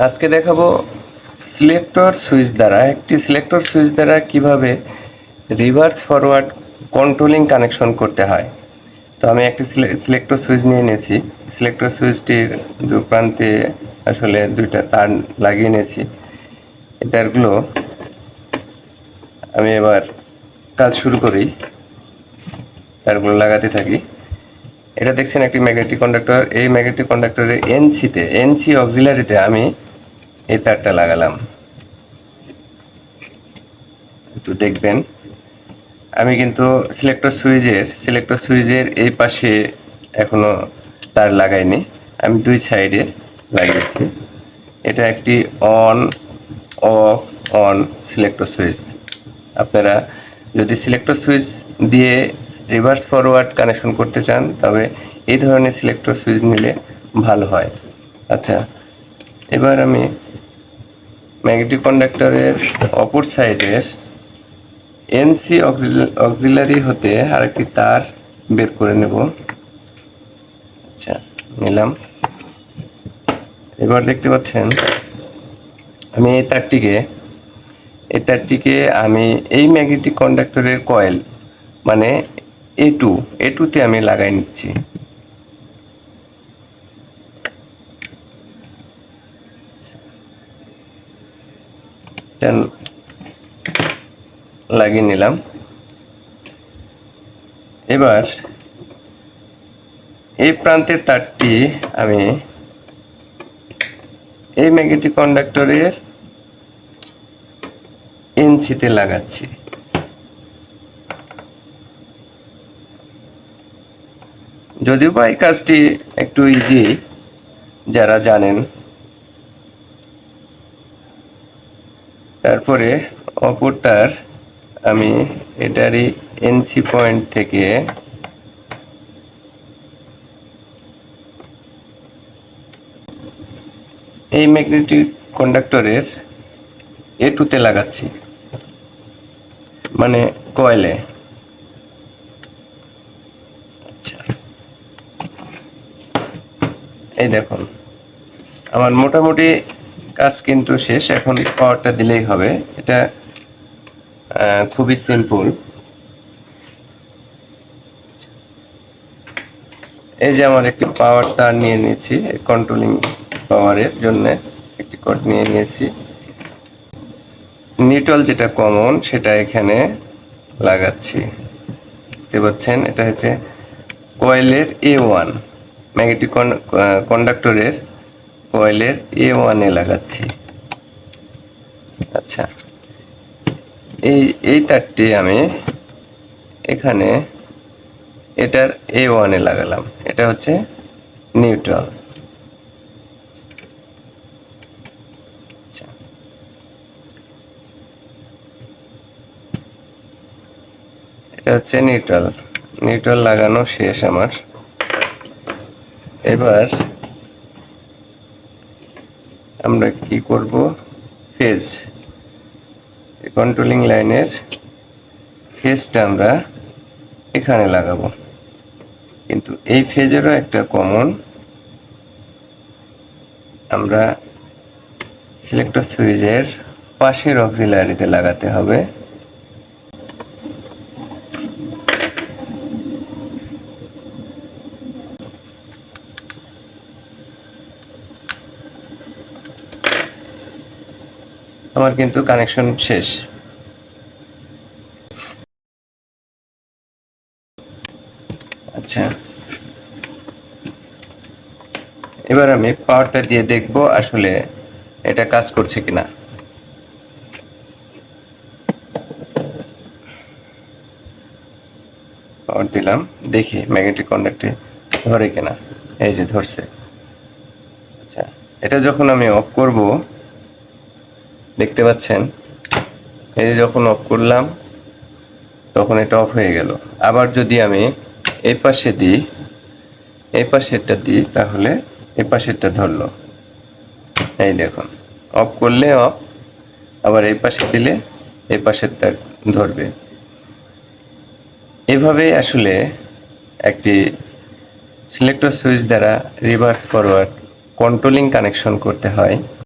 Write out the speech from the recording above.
আজকে দেখাবো একটি সিলেক্টর সুইচ দ্বারা কিভাবে রিভার্স ফরওয়ার্ড কন্ট্রোলিং কানেকশন করতে হয়। তো আমি একটি সিলেক্টর সুইচ নিয়ে নিয়েছি। সিলেক্টর সুইচটির দুই প্রান্তে আসলে দুইটা তার লাগিয়ে নিয়েছি। এই তারগুলো আমি এবার কাজ শুরু করি, তারগুলো লাগাতে থাকি। এটা দেখছেন একটি ম্যাগনেটিক কন্ডাক্টর। এই ম্যাগনেটিক কন্ডাক্টরের এনসি অক্সিলারিতে আমি এই তারটা লাগালাম। একটু দেখবেন, আমি কিন্তু সিলেক্টর সুইচের এই পাশে এখনো তার লাগাইনি, আমি দুই সাইডে লাগিয়েছি। এটা একটি on of on selector switch. আপনারা যদি সিলেক্টর সুইচ দিয়ে রিভার্স ফরওয়ার্ড কানেকশন করতে চান তবে এই ধরনের সিলেক্টর সুইচ নিলে ভালো হয়। আচ্ছা, এবার আমি ম্যাগনেটিক কন্ডাক্টরের অপর সাইডের এনসি অক্সিলারি হতে আরেকটি তার বের করে নেব। আচ্ছা, নিলাম। এবার দেখতে পাচ্ছেন আমি এই তারটিকে আমি এই ম্যাগনেটিক কন্ডাক্টরের কয়েল মানে এ টুতে আমি লাগাই নিচ্ছি। লাগিয়ে নিলাম। এবার এই প্রান্তের তারটি আমি এই ম্যাগনেটিক কন্ডাক্টরের এনসিতে লাগাচ্ছি। যদিও বা এই কাজটি একটু ইজি, যারা জানেন। তারপরে অপর তার আমি এটারই এনসি পয়েন্ট থেকে এই ম্যাগনেটিক কন্ডাক্টরের এ2তে লাগাচ্ছি, মানে কয়েলে। আচ্ছা, এই দেখুন আমার মোটামুটি কাজ কিন্তু শেষ। এখন পাওয়ারটা দিলেই হবে। এটা খুবই সিম্পল। এই যে আমার একটি পাওয়ার তার নিয়ে নিয়েছি, কন্ট্রোলিং পাওয়ারের জন্য একটি কর্ড নিয়ে নিয়েছি। নিউট্রাল যেটা কমন সেটা এখানে লাগাচ্ছি। দেখতে পাচ্ছেন এটা হচ্ছে কয়েলের A1, ম্যাগনেটিক কন্ডাক্টরের কয়েলের A1-এ লাগাচ্ছি। আচ্ছা, এই তারটি আমি এখানে এটার A1-এ লাগালাম। এটা হচ্ছে নিউট্রাল। আচ্ছা, এটা হচ্ছে নিউট্রাল লাগানো শেষ আমার। এবার আমরা কি করব, ফেজ কন্ট্রোলিং লাইনের ফেজটা আমরা এখানে লাগাবো। কিন্তু এই ফেজেরও একটা কমন, আমরা সিলেক্টর সুইচের পাশের অক্সিলারিতে লাগাতে হবে। আমার কিন্তু কানেকশন শেষ। আচ্ছা, এবার আমি পাওয়ারটা দিয়ে দেখব আসলে এটা কাজ করছে কিনা। পাওয়ার দিলাম, দেখি ম্যাগনেটিক কন্ডাক্টে ধরে কিনা। এই যে ধরছে। আচ্ছা, এটা যখন আমি অফ করব, দেখতে পাচ্ছেন এই যে যখন অফ করলাম তখন এটা অফ হয়ে গেল। আবার যদি আমি এই পাশে দিই, এই পাশেরটা দিই, তাহলে এই পাশেরটা ধরলো। এই দেখুন, অফ করলে অফ, আবার এই পাশে দিলে এই পাশেরটা ধরবে। এভাবেই আসলে একটি সিলেক্টর সুইচ দ্বারা রিভার্স ফরওয়ার্ড কন্ট্রোলিং কানেকশন করতে হয়।